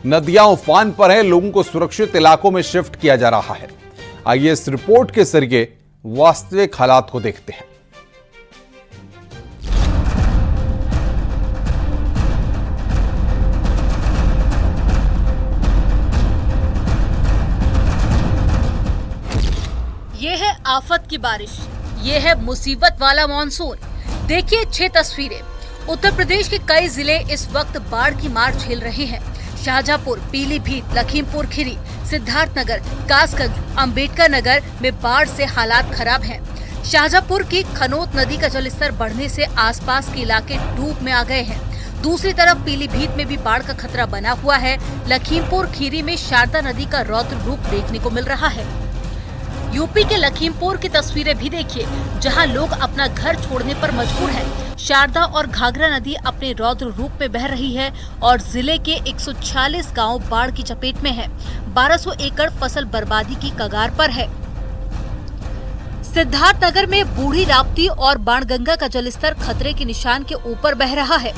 नदियां उफान पर हैं, लोगों को सुरक्षित इलाकों में शिफ्ट किया जा रहा है। आइए इस रिपोर्ट के जरिए वास्तविक हालात को देखते हैं। ये है आफत की बारिश, ये है मुसीबत वाला मानसून। देखिए 6 तस्वीरें। उत्तर प्रदेश के कई जिले इस वक्त बाढ़ की मार झेल रहे हैं। शाहजहांपुर, पीलीभीत, लखीमपुर खीरी, सिद्धार्थनगर, कासगंज, अंबेडकर नगर में बाढ़ से हालात खराब हैं। शाहजहांपुर की खनौत नदी का जलस्तर बढ़ने से आसपास के इलाके डूब में आ गए हैं। दूसरी तरफ पीलीभीत में भी बाढ़ का खतरा बना हुआ है। लखीमपुर खीरी में शारदा नदी का रौद्र रूप देखने को मिल रहा है। यूपी के लखीमपुर की तस्वीरें भी देखिए, जहां लोग अपना घर छोड़ने पर मजबूर हैं। शारदा और घाघरा नदी अपने रौद्र रूप में बह रही है और जिले के 146 गांव बाढ़ की चपेट में हैं। 1200 एकड़ फसल बर्बादी की कगार पर है। सिद्धार्थनगर में बूढ़ी राप्ती और बाणगंगा का जलस्तर खतरे के निशान के ऊपर बह रहा है।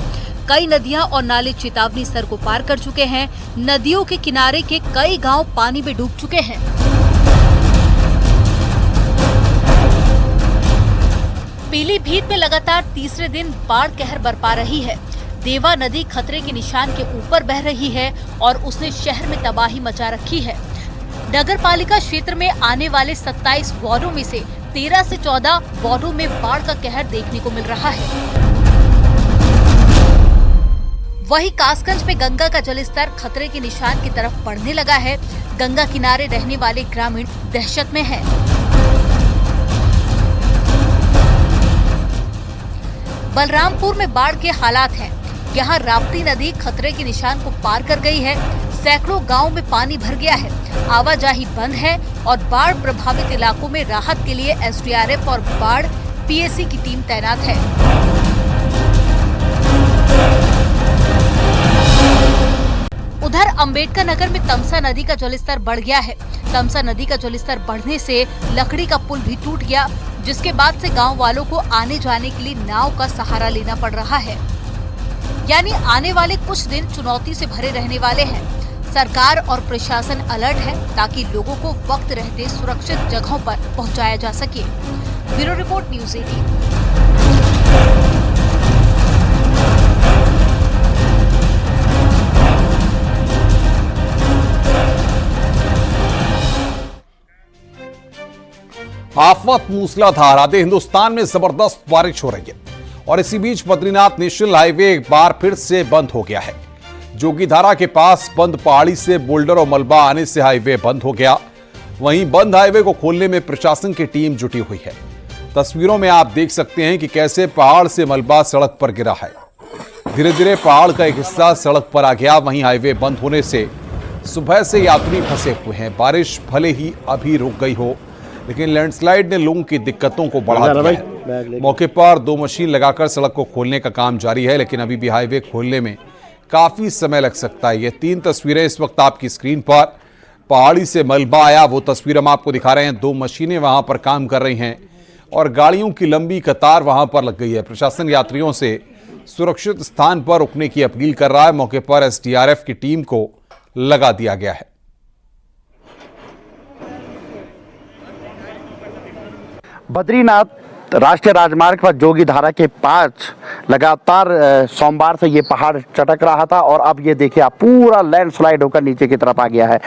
कई नदियां और नाले चेतावनी स्तर को पार कर चुके हैं। नदियों के किनारे के कई गांव पानी में डूब चुके हैं। पीलीभीत में लगातार तीसरे दिन बाढ़ कहर बरपा रही है। देवा नदी खतरे के निशान के ऊपर बह रही है और उसने शहर में तबाही मचा रखी है। नगर पालिका क्षेत्र में आने वाले 27 वार्डों में से 13 से 14 वार्डों में बाढ़ का कहर देखने को मिल रहा है। वहीं कासगंज में गंगा का जलस्तर खतरे के निशान की तरफ बढ़ने लगा है। गंगा किनारे रहने वाले ग्रामीण दहशत में हैं। बलरामपुर में बाढ़ के हालात हैं। यहाँ राप्ती नदी खतरे के निशान को पार कर गई है। सैकड़ों गांव में पानी भर गया है। आवाजाही बंद है और बाढ़ प्रभावित इलाकों में राहत के लिए एसडीआरएफ और बाढ़ पीएसी की टीम तैनात है। उधर अंबेडकर नगर में तमसा नदी का जलस्तर बढ़ गया है। तमसा नदी का जलस्तर बढ़ने से लकड़ी का पुल भी टूट गया, जिसके बाद से गांव वालों को आने जाने के लिए नाव का सहारा लेना पड़ रहा है। यानी आने वाले कुछ दिन चुनौती से भरे रहने वाले हैं। सरकार और प्रशासन अलर्ट है ताकि लोगों को वक्त रहते सुरक्षित जगहों पर पहुंचाया जा सके। Bureau report, news 18। आफत मूसलाधार, आधे हिंदुस्तान में जबरदस्त बारिश हो रही है और इसी बीच बद्रीनाथ नेशनल हाईवे एक बार फिर से बंद हो गया है। जोगीधारा के पास बंद पहाड़ी से बोल्डर और मलबा आने से हाईवे बंद हो गया। वहीं बंद हाईवे को खोलने में प्रशासन की टीम जुटी हुई है। तस्वीरों में आप देख सकते हैं कि कैसे पहाड़ से मलबा सड़क पर गिरा है। धीरे धीरे पहाड़ का एक हिस्सा सड़क पर आ गया। वहीं हाईवे बंद होने से सुबह से यात्री फंसे हुए हैं। बारिश भले ही अभी रुक गई हो, लेकिन लैंडस्लाइड ने लोगों की दिक्कतों को बढ़ा दिया है। मौके पर 2 मशीन लगाकर सड़क को खोलने का काम जारी है, लेकिन अभी भी हाईवे खोलने में काफी समय लग सकता है। ये 3 तस्वीरें इस वक्त आपकी स्क्रीन पर। पहाड़ी से मलबा आया, वो तस्वीर हम आपको दिखा रहे हैं। 2 मशीनें वहां पर काम कर रही हैं और गाड़ियों की लंबी कतार वहां पर लग गई है। प्रशासन यात्रियों से सुरक्षित स्थान पर रुकने की अपील कर रहा है। मौके पर एसडीआरएफ की टीम को लगा दिया गया है। बद्रीनाथ राष्ट्रीय राजमार्ग पर जोगीधारा के पास लगातार सोमवार से ये पहाड़ चटक रहा था और अब ये देखिए आप पूरा लैंडस्लाइड होकर नीचे की तरफ आ गया है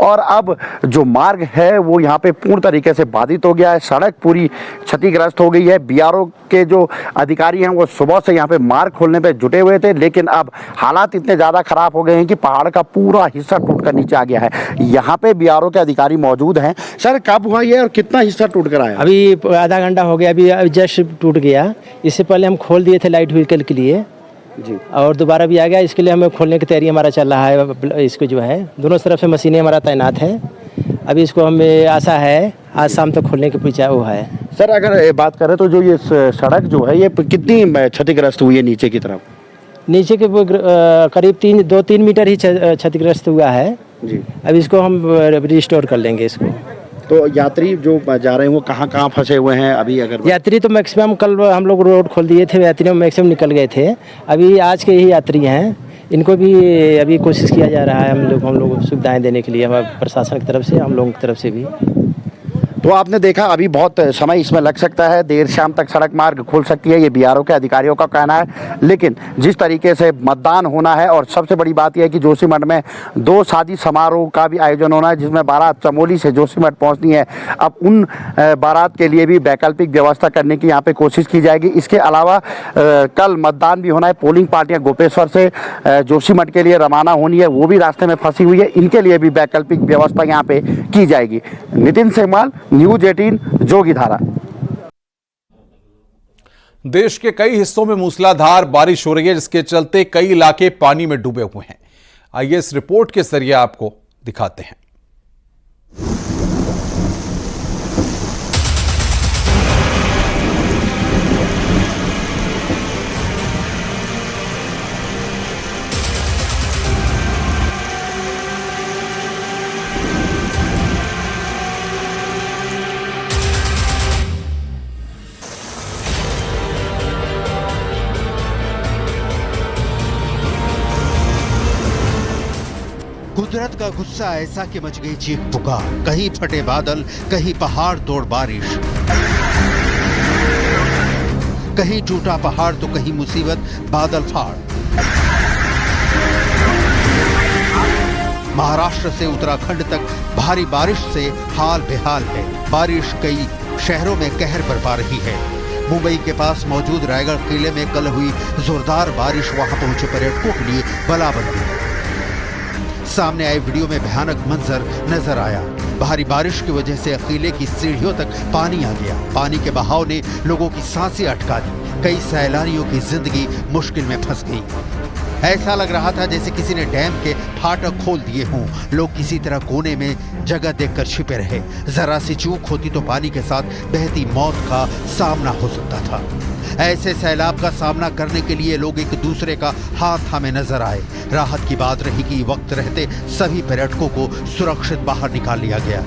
और अब जो मार्ग है वो यहाँ पे पूर्ण तरीके से बाधित हो गया है। सड़क पूरी क्षतिग्रस्त हो गई है। बीआरओ के जो अधिकारी हैं वो सुबह से यहाँ पे मार्ग खोलने पे जुटे हुए थे, लेकिन अब हालात इतने ज़्यादा खराब हो गए हैं कि पहाड़ का पूरा हिस्सा टूट कर नीचे आ गया है। यहाँ पे बीआरओ के अधिकारी मौजूद हैं। सर, कब हुआ ये और कितना हिस्सा टूट कर आया? अभी आधा घंटा हो गया, अभी जस्ट टूट गया। इससे पहले हम खोल दिए थे लाइट व्हीकल के लिए जी, और दोबारा भी आ गया। इसके लिए हमें खोलने की तैयारी हमारा चल रहा है। इसको जो है दोनों तरफ से मशीनें हमारा तैनात है। अभी इसको हमें आशा है आज शाम तक खोलने की पूछा वो है। सर, अगर बात करें तो जो ये सड़क जो है ये कितनी क्षतिग्रस्त हुई है नीचे की तरफ? नीचे के करीब 2-3 मीटर ही क्षतिग्रस्त हुआ है जी। अब इसको हम रिस्टोर कर लेंगे इसको। तो यात्री जो जा रहे हैं वो कहाँ फंसे हुए हैं अभी? अगर यात्री तो मैक्सिमम कल हम लोग रोड खोल दिए थे, यात्री मैक्सिमम निकल गए थे। अभी आज के ही यात्री हैं इनको भी अभी कोशिश किया जा रहा है, हम लोग सुविधाएं देने के लिए, हमारे प्रशासन की तरफ से, हम लोगों की तरफ से भी। तो आपने देखा अभी बहुत समय इसमें लग सकता है, देर शाम तक सड़क मार्ग खुल सकती है, ये बीआरओ के अधिकारियों का कहना है। लेकिन जिस तरीके से मतदान होना है, और सबसे बड़ी बात यह है कि जोशीमठ में 2 शादी समारोह का भी आयोजन होना है, जिसमें बारात चमोली से जोशीमठ पहुंचनी है। अब उन बारात के लिए भी वैकल्पिक व्यवस्था करने की यहाँ पे कोशिश की जाएगी। इसके अलावा कल मतदान भी होना है। पोलिंग पार्टियाँ गोपेश्वर से जोशीमठ के लिए रवाना होनी है, वो भी रास्ते में फंसी हुई है, इनके लिए भी वैकल्पिक व्यवस्था यहाँ पे की जाएगी। नितिन सेमवाल, न्यूज 18, जोगीधारा। देश के कई हिस्सों में मूसलाधार बारिश हो रही है, जिसके चलते कई इलाके पानी में डूबे हुए हैं। आइए इस रिपोर्ट के जरिए आपको दिखाते हैं। कुदरत का गुस्सा ऐसा कि मच गई चीख पुकार, कहीं फटे बादल, कहीं पहाड़ तोड़ बारिश, कहीं टूटा पहाड़ तो कहीं मुसीबत बादल फाड़। महाराष्ट्र से उत्तराखंड तक भारी बारिश से हाल बेहाल है। बारिश कई शहरों में कहर बरपा रही है। मुंबई के पास मौजूद रायगढ़ किले में कल हुई जोरदार बारिश वहां पहुंचे पर्यटकों के लिए बला बन गई। सामने आए वीडियो में भयानक मंजर नजर आया। भारी बारिश की वजह से किले की सीढ़ियों तक पानी आ गया। पानी के बहाव ने लोगों की सांसें अटका दी। कई सैलानियों की जिंदगी मुश्किल में फंस गई। ऐसा लग रहा था जैसे किसी ने डैम के फाटक खोल दिए हों। लोग किसी तरह कोने में जगह देखकर छिपे रहे। जरा सी चूक होती तो पानी के साथ बहती मौत का सामना हो सकता था। ऐसे सैलाब का सामना करने के लिए लोग एक दूसरे का हाथ थामे नजर आए। राहत की बात रही कि वक्त रहते सभी पर्यटकों को सुरक्षित बाहर निकाल लिया गया।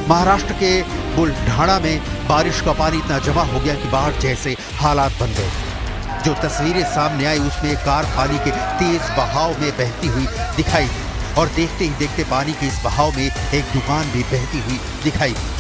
महाराष्ट्र के बुलढाणा में बारिश का पानी इतना जमा हो गया कि बाढ़ जैसे हालात बन गए। जो तस्वीरें सामने आई उसमें एक कार पानी के तेज बहाव में बहती हुई दिखाई दी और देखते ही देखते पानी के इस बहाव में एक दुकान भी बहती हुई दिखाई दी।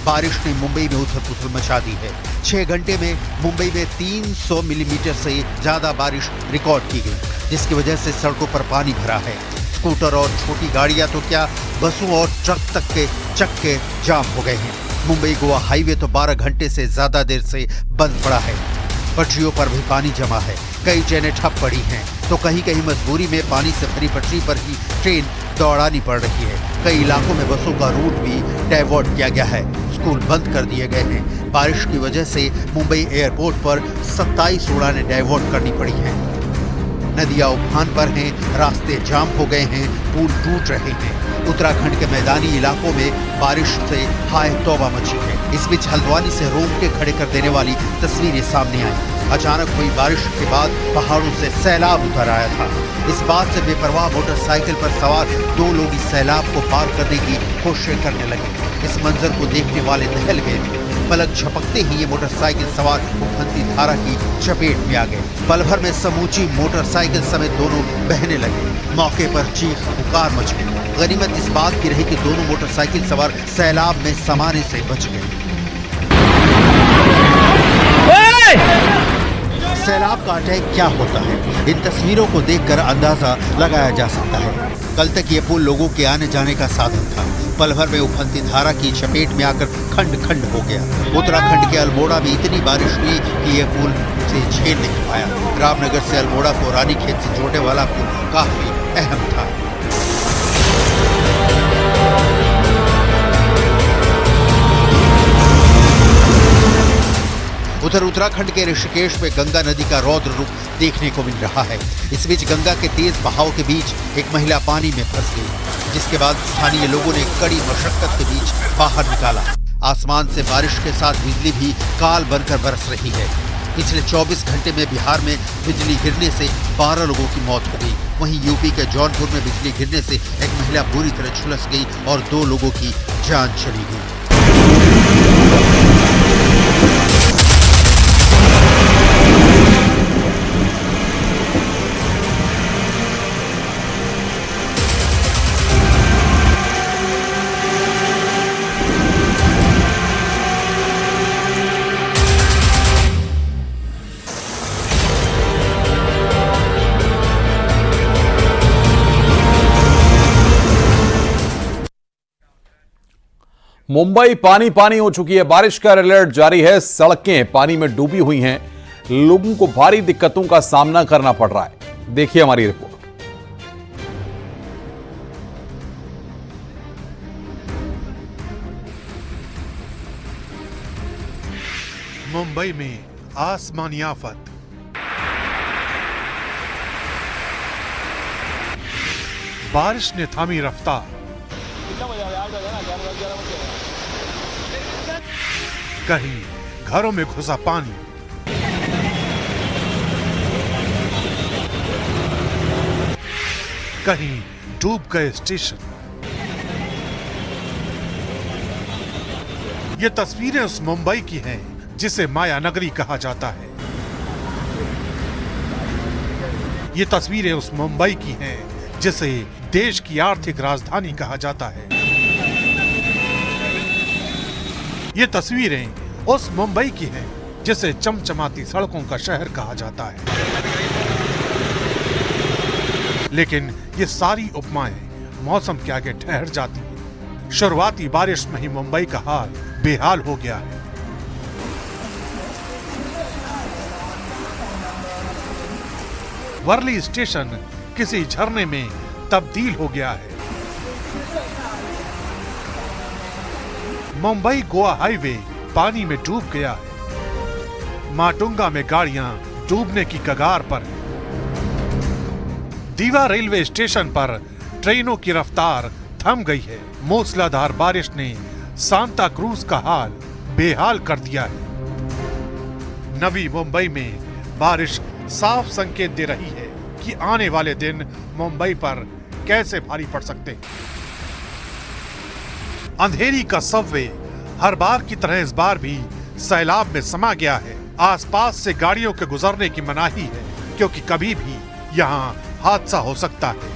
बारिश ने मुंबई में उथल-पुथल मचा दी है। 6 घंटे में मुंबई में 300 मिलीमीटर से ज्यादा बारिश रिकॉर्ड की गई, जिसकी वजह से सड़कों पर पानी भरा है। स्कूटर और छोटी गाड़ियां तो क्या, बसों और ट्रक तक के चक्के जाम हो गए हैं। मुंबई गोवा हाईवे तो 12 घंटे से ज्यादा देर से बंद पड़ा है। पटरियों पर भी पानी जमा है। कई ट्रेनें ठप पड़ी हैं तो कहीं कहीं मजबूरी में पानी से भरी पटरी पर ही ट्रेन दौड़ानी पड़ रही है। कई इलाकों में बसों का रूट भी डाइवर्ट किया गया है। स्कूल बंद कर दिए गए हैं। बारिश की वजह से मुंबई एयरपोर्ट पर 27 उड़ानें डाइवर्ट करनी पड़ी हैं। नदियां उफान पर हैं, रास्ते जाम हो गए हैं, पुल टूट रहे हैं। उत्तराखंड के मैदानी इलाकों में बारिश से हाय तौबा मची है। इस बीच हल्द्वानी से रोंगटे खड़े कर देने वाली तस्वीरें सामने आई। अचानक हुई बारिश के बाद पहाड़ों से सैलाब उतर आया था। इस बात से बेपरवाह मोटरसाइकिल पर सवार 2 लोग इस सैलाब को पार करने की कोशिश करने लगे। इस मंजर को देखने वाले दहल गए थे। पलक झपकते ही ये मोटरसाइकिल सवार उफनती धारा की चपेट में आ गए। पल भर में समूची मोटरसाइकिल समेत दोनों बहने लगे। मौके पर चीख पुकार मच गई। गनीमत इस बात की रही कि दोनों मोटरसाइकिल सवार सैलाब में समाने से बच गए। सैलाब का अटैक क्या होता है, इन तस्वीरों को देखकर अंदाजा लगाया जा सकता है। कल तक ये पुल लोगों के आने जाने का साधन था। पल भर में उफनती धारा की चपेट में आकर खंड खंड हो गया। उत्तराखंड के अल्मोड़ा में इतनी बारिश हुई कि यह पुल उसे झेल नहीं पाया। रामनगर से अल्मोड़ा को रानीखेत से जोड़ने वाला पुल काफी अहम था। उधर उत्तराखंड के ऋषिकेश में गंगा नदी का रौद्र रूप देखने को मिल रहा है। इस बीच गंगा के तेज बहाव के बीच एक महिला पानी में फंस गई, जिसके बाद स्थानीय लोगों ने कड़ी मशक्कत के बीच बाहर निकाला। आसमान से बारिश के साथ बिजली भी काल बनकर बरस रही है। पिछले 24 घंटे में बिहार में बिजली गिरने से 12 लोगों की मौत हो गई। वहीं यूपी के जौनपुर में बिजली गिरने से एक महिला बुरी तरह झुलस गई और 2 लोगों की जान चली गई। मुंबई पानी पानी हो चुकी है। बारिश का अलर्ट जारी है। सड़कें पानी में डूबी हुई हैं। लोगों को भारी दिक्कतों का सामना करना पड़ रहा है। देखिए हमारी रिपोर्ट। मुंबई में आसमानी आफत। बारिश ने थामी रफ्तार। कहीं घरों में घुसा पानी, कहीं डूब गए स्टेशन। ये तस्वीरें उस मुंबई की हैं जिसे माया नगरी कहा जाता है। ये तस्वीरें उस मुंबई की हैं जिसे देश की आर्थिक राजधानी कहा जाता है। ये तस्वीरें उस मुंबई की हैं जिसे चमचमाती सड़कों का शहर कहा जाता है। लेकिन ये सारी उपमाएं मौसम के आगे ठहर जाती हैं। शुरुआती बारिश में ही मुंबई का हाल बेहाल हो गया है। वर्ली स्टेशन किसी झरने में तब्दील हो गया है। मुंबई गोवा हाईवे पानी में डूब गया है। माटुंगा में गाड़ियां डूबने की कगार पर है। दीवा रेलवे स्टेशन पर ट्रेनों की रफ्तार थम गई है। मूसलाधार बारिश ने सांता क्रूज का हाल बेहाल कर दिया है। नवी मुंबई में बारिश साफ संकेत दे रही है कि आने वाले दिन मुंबई पर कैसे भारी पड़ सकते हैं। अंधेरी का सबवे हर बार की तरह इस बार भी सैलाब में समा गया है। आसपास से गाड़ियों के गुजरने की मनाही है क्योंकि कभी भी यहाँ हादसा हो सकता है।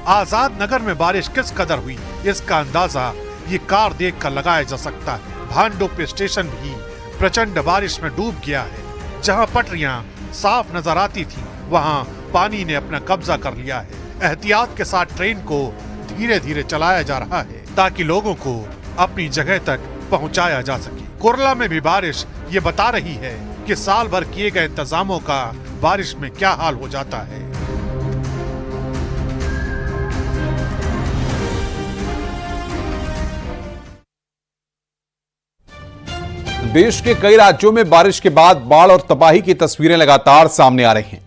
आजाद नगर में बारिश किस कदर हुई इसका अंदाजा ये कार देखकर लगाया जा सकता है। भांडुप स्टेशन भी प्रचंड बारिश में डूब गया है। जहां पटरियां साफ नजर आती थी वहां पानी ने अपना कब्जा कर लिया है। एहतियात के साथ ट्रेन को धीरे धीरे चलाया जा रहा है ताकि लोगों को अपनी जगह तक पहुंचाया जा सके। कुर्ला में भी बारिश ये बता रही है कि साल भर किए गए इंतजामों का बारिश में क्या हाल हो जाता है। देश के कई राज्यों में बारिश के बाद बाढ़ और तबाही की तस्वीरें लगातार सामने आ रही हैं।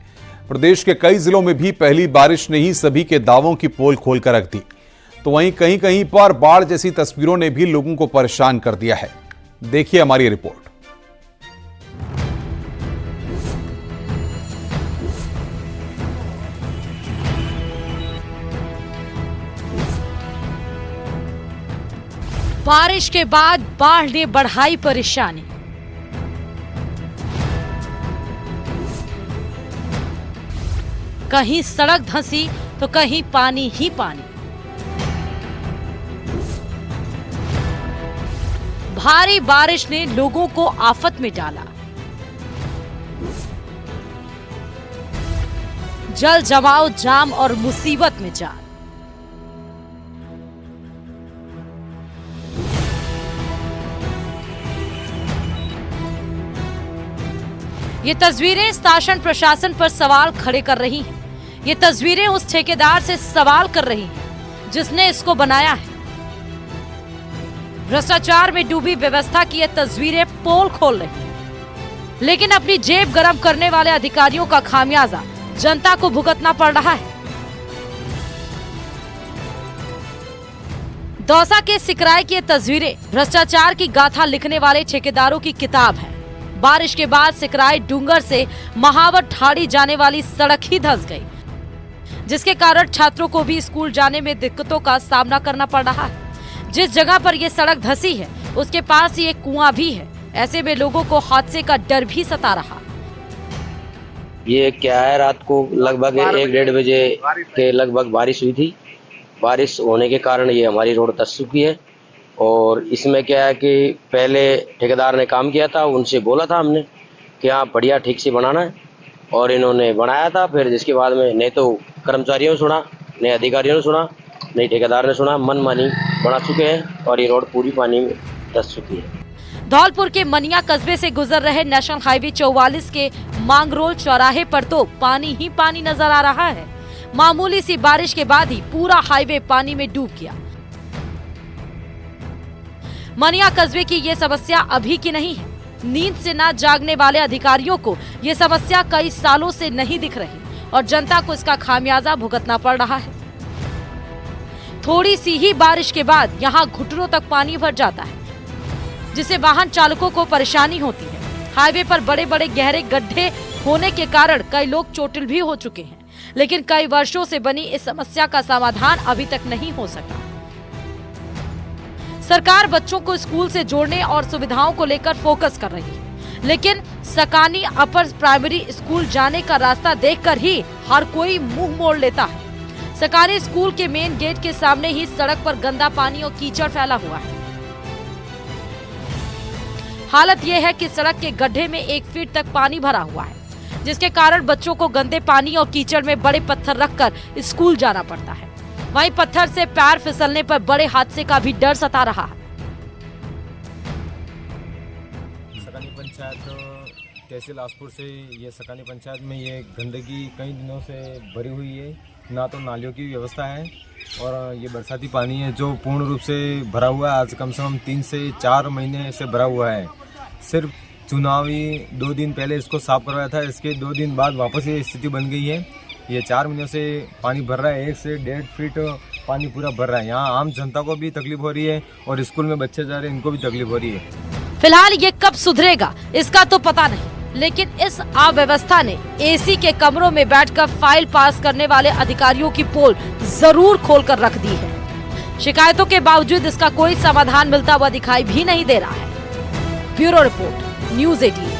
प्रदेश के कई जिलों में भी पहली बारिश ने ही सभी के दावों की पोल खोलकर रख दी। तो वहीं कहीं कहीं पर बाढ़ जैसी तस्वीरों ने भी लोगों को परेशान कर दिया है। देखिए हमारी रिपोर्ट। बारिश के बाद बाढ़ ने बढ़ाई परेशानी। कहीं सड़क धंसी तो कहीं पानी ही पानी। भारी बारिश ने लोगों को आफत में डाला। जल जमाव, जाम और मुसीबत में जान। ये तस्वीरें शासन प्रशासन पर सवाल खड़े कर रही हैं। ये तस्वीरें उस ठेकेदार से सवाल कर रही हैं जिसने इसको बनाया है। भ्रष्टाचार में डूबी व्यवस्था की ये तस्वीरें पोल खोल रही हैं। लेकिन अपनी जेब गरम करने वाले अधिकारियों का खामियाजा जनता को भुगतना पड़ रहा है। दौसा के सिकराय की ये तस्वीरें भ्रष्टाचार की गाथा लिखने वाले ठेकेदारों की किताब है। बारिश के बाद सिकराई डूंगर से महावर ठाड़ी जाने वाली सड़क ही धंस गई, जिसके कारण छात्रों को भी स्कूल जाने में दिक्कतों का सामना करना पड़ रहा है। जिस जगह पर यह सड़क धंसी है उसके पास ही एक कुआं भी है। ऐसे में लोगों को हादसे का डर भी सता रहा। ये क्या है, रात को लगभग 1-1:30 बजे के लगभग बारिश हुई थी। बारिश होने के कारण ये हमारी रोड धंस चुकी है। और इसमें क्या है कि पहले ठेकेदार ने काम किया था, उनसे बोला था हमने कि हाँ बढ़िया ठीक से बनाना है, और इन्होंने बनाया था। फिर जिसके बाद में नहीं तो कर्मचारियों ने सुना, नहीं अधिकारियों ने सुना, नहीं ठेकेदार ने सुना, मनमानी बना चुके हैं और ये रोड पूरी पानी में धंस चुकी है। धौलपुर के मनिया कस्बे से गुजर रहे नेशनल हाईवे 44 के मांगरोल चौराहे पर तो पानी ही पानी नजर आ रहा है। मामूली सी बारिश के बाद ही पूरा हाईवे पानी में डूब गया। मनिया कस्बे की ये समस्या अभी की नहीं है। नींद से ना जागने वाले अधिकारियों को ये समस्या कई सालों से नहीं दिख रही और जनता को इसका खामियाजा भुगतना पड़ रहा है। थोड़ी सी ही बारिश के बाद यहाँ घुटनों तक पानी भर जाता है, जिससे वाहन चालकों को परेशानी होती है। हाईवे पर बड़े बड़े गहरे गड्ढे होने के कारण कई लोग चोटिल भी हो चुके हैं, लेकिन कई वर्षों से बनी इस समस्या का समाधान अभी तक नहीं हो सका। सरकार बच्चों को स्कूल से जोड़ने और सुविधाओं को लेकर फोकस कर रही है, लेकिन सकानी अपर प्राइमरी स्कूल जाने का रास्ता देखकर ही हर कोई मुंह मोड़ लेता है। सकानी स्कूल के मेन गेट के सामने ही सड़क पर गंदा पानी और कीचड़ फैला हुआ है। हालत यह है कि सड़क के गड्ढे में 1 फीट तक पानी भरा हुआ है, जिसके कारण बच्चों को गंदे पानी और कीचड़ में बड़े पत्थर रखकर स्कूल जाना पड़ता है। वहीं पत्थर से पैर फिसलने पर बड़े हादसे का भी डर सता रहा है। सकानी पंचायत तहसील आसपुर से ये सकानी पंचायत में ये गंदगी कई दिनों से भरी हुई है। ना तो नालियों की व्यवस्था है और ये बरसाती पानी है जो पूर्ण रूप से भरा हुआ है। आज कम से कम 3 से 4 महीने से भरा हुआ है। सिर्फ चुनावी 2 दिन पहले इसको साफ करवाया था, इसके 2 दिन बाद वापस ये स्थिति बन गई है। ये 4 महीनों से पानी भर रहा है, 1 से 1.5 फीट पानी पूरा भर रहा है। यहाँ आम जनता को भी तकलीफ हो रही है और स्कूल में बच्चे जा रहे हैं, इनको भी तकलीफ हो रही है। फिलहाल ये कब सुधरेगा इसका तो पता नहीं, लेकिन इस अव्यवस्था ने एसी के कमरों में बैठकर फाइल पास करने वाले अधिकारियों की पोल जरूर खोलकर रख दी है। शिकायतों के बावजूद इसका कोई समाधान मिलता हुआ दिखाई भी नहीं दे रहा है। Bureau report, news 18।